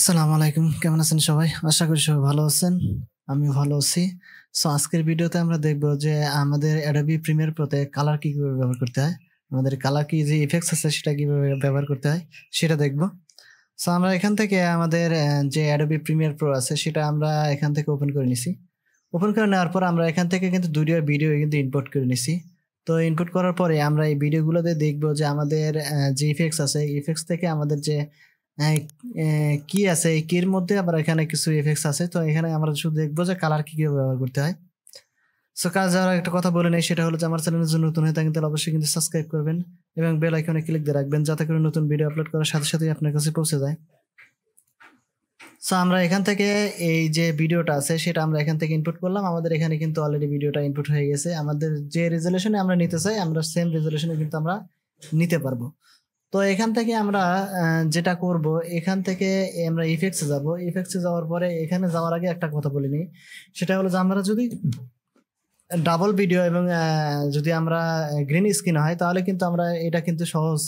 আসসালামু আলাইকুম, কেমন আছেন সবাই? আশা করি সবাই ভালো আছেন। আমিও ভালো আছি। সো আজকের ভিডিওতে আমরা দেখব যে আমাদের Adobe Premiere Pro-তে কালার কিভাবে ব্যবহার করতে হয়। আমাদের কালার কি যে ইফেক্টস আছে সেটা কিভাবে ব্যবহার করতে হয় সেটা দেখব। সো আমরা এখান থেকে আমাদের যে Adobe Premiere Pro আছে সেটা আমরা এখান থেকে ওপেন করে নিছি। ওপেন করে নেওয়ার পর আমরা এখান থেকে কিন্তু দুইটা ভিডিও কিন্তু ইম্পোর্ট করে নিছি। তো ইনপুট করার পরে আমরা এই ভিডিওগুলোতে দেখব যে আমাদের যে ইফেক্টস আছে, ইফেক্টস থেকে আমাদের যে অ্যা কি আছে, এই কির মধ্যে আবার এখানে কিছু ইফেক্টস আছে। তো এখানে আমরা শুধু দেখব যে কালার কিভাবে ব্যবহার করতে হয়। সো কাজ যাওয়ার একটা কথা বলে নেই, সেটা হলো যে আমার চ্যানেলে যদি নতুন হয়ে থাকেন তাহলে অবশ্যই কিন্তু সাবস্ক্রাইব করবেন এবং বেল আইকনে ক্লিক দিয়ে রাখবেন যাতে করে নতুন ভিডিও আপলোড করার সাথে সাথেই আপনার কাছে পৌঁছে যায়। সো আমরা এখান থেকে এই যে ভিডিওটা আছে সেটা আমরা এখান থেকে ইনপুট করলাম। আমাদের এখানে কিন্তু অলরেডি ভিডিওটা ইনপুট হয়ে গেছে। আমাদের যে রেজোলিউশনে আমরা নিতে চাই আমরা সেম রেজোলিউশনে কিন্তু আমরা নিতে পারবো। তো এখান থেকে আমরা যেটা করব, এখান থেকে আমরা ইফেক্টসে যাব। ইফেক্টসে যাওয়ার পরে এখানে যাওয়ার আগে একটা কথা বলে নিই। সেটা হলো যে আমরা যদি ডাবল ভিডিও এবং যদি আমরা গ্রিন স্ক্রিন হয় তাহলে কিন্তু আমরা এটা কিন্তু সহজ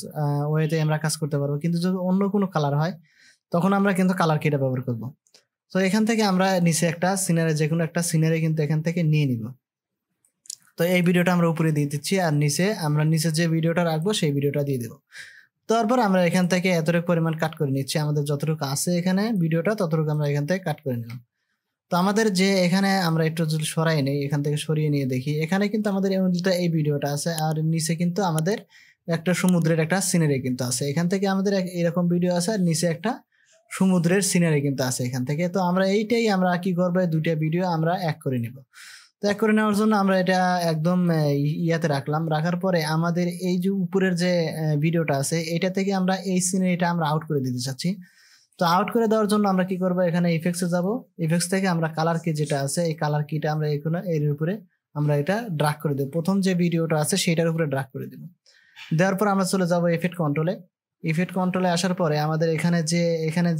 ওয়েতে আমরা কাজ করতে পারবো। কিন্তু যদি অন্য কোনো কালার হয় তখন আমরা কিন্তু কালার কিটা ব্যবহার করব। তো এখান থেকে আমরা নিচে একটা সিনারি, যেকোনো একটা সিনারি কিন্তু এখান থেকে নিয়ে নিব। তো এই ভিডিওটা আমরা উপরে দিয়ে দিচ্ছি আর নিচে যে ভিডিওটা রাখবো সেই ভিডিওটা দিয়ে দেবো। তারপর আমরা এখান থেকে এতটুকু পরিমাণ কাট করে নিচ্ছি। আমাদের যতটুকু আছে এখানে ভিডিওটা ততটুকু আমরা এখান থেকে কাট করে নিলাম। তো আমাদের যে এখানে আমরা একটু যদি সরাই নেই, এখান থেকে সরিয়ে নিয়ে দেখি, এখানে কিন্তু আমাদের এই ভিডিওটা আছে আর নিচে কিন্তু আমাদের একটা সমুদ্রের একটা সিনারি কিন্তু আছে। এখান থেকে আমাদের এরকম ভিডিও আছে আর নিচে একটা সমুদ্রের সিনারি কিন্তু আছে এখান থেকে। তো আমরা এইটাই আমরা কি করবো, দুইটা ভিডিও আমরা এক করে নিব। তো এক করে নেওয়ার জন্য আমরা এটা একদম ইয়াতে রাখলাম। রাখার পরে আমাদের এই যে উপরের যে ভিডিওটা আছে এটা থেকে আমরা এই সিনারিটা আমরা আউট করে দিতে চাচ্ছি। তো আউট করে দেওয়ার জন্য আমরা কি করব, এখানে ইফেক্টসে যাব। ইফেক্টস থেকে আমরা কালার কি যেটা আছে এই কালার কিটা আমরা এর উপরে আমরা এটা ড্রাগ করে দেব। প্রথম যে ভিডিওটা আছে সেটার উপরে ড্রাগ করে দেব। দেওয়ার পর আমরা চলে যাব ইফেক্ট কন্ট্রোলে। ইফেক্ট কন্ট্রোলে আসার পরে আমাদের এখানে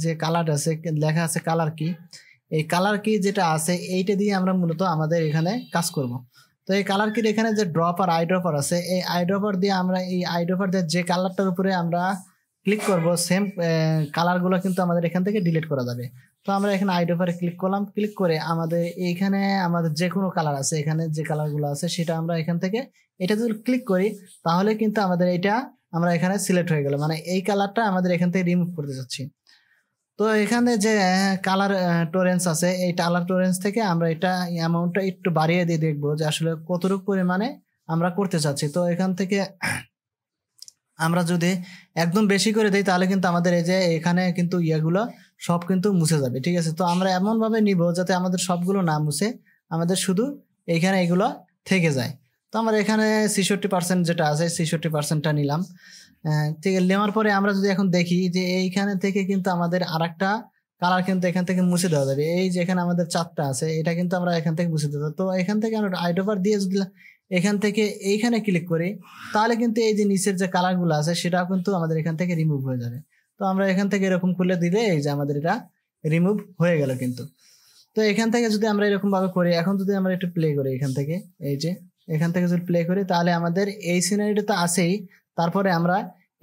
যে কালার আছে, লেখা আছে কালার কি। এই কালার কি যেটা আছে এইটা দিয়ে আমরা মূলত আমাদের এখানে কাজ করব। তো এই কালার কির এখানে যে ড্রপ আর আই ড্রপার আছে, এই আই ড্রপার দিয়ে আমরা এই আই ড্রপার দিয়ে যে কালারটার উপরে আমরা ক্লিক করব সেম কালারগুলো কিন্তু আমাদের এখান থেকে ডিলিট করা যাবে। তো আমরা এখানে আই ড্রপারে ক্লিক করলাম। ক্লিক করে আমাদের এইখানে আমাদের যে কোনো কালার আছে, এখানে যে কালারগুলো আছে সেটা আমরা এখান থেকে এটা যদি ক্লিক করি তাহলে কিন্তু আমাদের এটা আমরা এখানে সিলেক্ট হয়ে গেল, মানে এই কালারটা আমাদের এখান থেকে রিমুভ করতে যাচ্ছি। তো এখানে যে কালার টোরেন্স আছে, এই কালার টোরেন্স থেকে আমরা এটা অ্যামাউন্টটা একটু বাড়িয়ে দিয়ে দেখবো যে আসলে কতটুকু পরিমাণে আমরা করতে চাচ্ছি। তো এখান থেকে আমরা যদি একদম বেশি করে দিই তাহলে কিন্তু আমাদের এই যে এখানে কিন্তু ইয়েগুলো সব কিন্তু মুছে যাবে, ঠিক আছে। তো আমরা এমনভাবে নিব যাতে আমাদের সবগুলো না মুছে, আমাদের শুধু এইখানে এগুলো থেকে যায়। তো আমরা এখানে 66% যেটা আছে 66%টা নিলাম। ঠিক আছে, নেওয়ার পরে আমরা যদি এখন দেখি যে এইখানে থেকে কিন্তু আমাদের আরেকটা কালার কিন্তু এখান থেকে মুছে দেওয়া যাবে। এই যে এখানে আমাদের 4টা আছে এটা কিন্তু আমরা এখান থেকে মুছে দেবো। তো এখান থেকে আমরা আইড্রপার দিয়ে যদি এখান থেকে এইখানে ক্লিক করি তাহলে কিন্তু এই যে নিচের যে কালারগুলো আছে সেটাও কিন্তু আমাদের এখান থেকে রিমুভ হয়ে যাবে। তো আমরা এখান থেকে এরকম খুলে দিলে এই যে আমাদের এটা রিমুভ হয়ে গেল কিন্তু। তো এখান থেকে যদি আমরা এরকম ভাবে করি, এখন যদি আমরা একটু প্লে করি এখান থেকে, এই যে এখান থেকে যদি প্লে করি তাহলে আমাদের এই সিনারিটা তো আছেই, তারপরে আমরা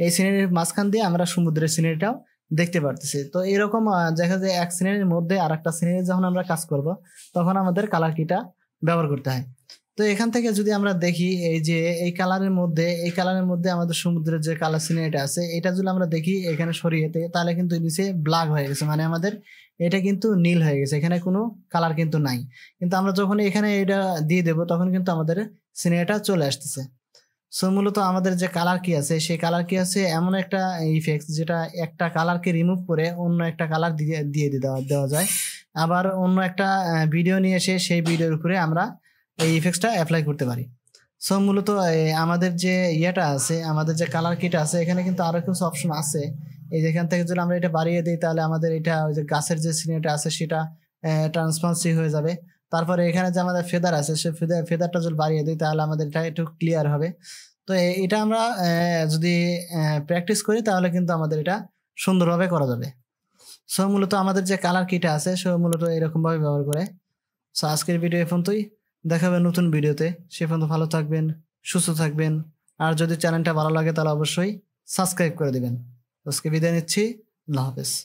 এই সিনারির মাঝখান দিয়ে আমরা সমুদ্রের সিনারিটাও দেখতে পারতেছি। তো এরকম দেখা যায় এক সিনারির মধ্যে আর একটা সিনারি যখন আমরা কাজ করব তখন আমাদের কালার কিটা ব্যবহার করতে হয়। তো এখান থেকে যদি আমরা দেখি এই যে এই কালারের মধ্যে আমাদের সমুদ্রের যে কালার সিনারিটা আছে এটা যদি আমরা দেখি এখানে সরিয়ে তাহলে কিন্তু নিচে ব্ল্যাক হয়ে গেছে, মানে আমাদের এটা কিন্তু নীল হয়ে গেছে, এখানে কোনো কালার কিন্তু নাই। কিন্তু আমরা যখন এখানে এটা দিয়ে দেব তখন কিন্তু আমাদের সিনারিটা চলে আসতেছে। সো মূলত আমাদের যে কালার কি আছে সেই কালার কি আছে এমন একটা ইফেক্ট যেটা একটা কালারকে রিমুভ করে অন্য একটা কালার দিয়ে দেওয়া যায়। আবার অন্য একটা ভিডিও নিয়ে এসে সেই ভিডিওর উপরে আমরা এই ইফেক্টসটা অ্যাপ্লাই করতে পারি। সো মূলত আমাদের যে ইয়েটা আছে, আমাদের যে কালার কিট আছে এখানে কিন্তু আরো কিছু অপশন আছে। এই যেখান থেকে যদি আমরা এটা বাড়িয়ে দিই তাহলে আমাদের এটা ওই যে গাছের যে সিনারিটা আছে সেটা ট্রান্সপারেন্সি হয়ে যাবে। তারপরে এখানে যে আমাদের ফেদার আছে সে ফেদারটা যদি বাড়িয়ে দিই তাহলে আমাদের এটা একটু ক্লিয়ার হবে। তো এটা আমরা যদি প্র্যাকটিস করি তাহলে কিন্তু আমাদের এটা সুন্দরভাবে করা যাবে। সো মূলত আমাদের যে কালার কিটা আছে সে মূলত এরকম ভাবে ব্যবহার করে। সো আজকের ভিডিও এখন তুই দেখাবে নতুন ভিডিওতে। সে পর্যন্ত ভালো থাকবেন, সুস্থ থাকবেন। আর যদি চ্যানেলটা ভালো লাগে তাহলে অবশ্যই সাবস্ক্রাইব করে দিবেন। আজকে বিদায় নিচ্ছি। আল্লাহ হাফেজ।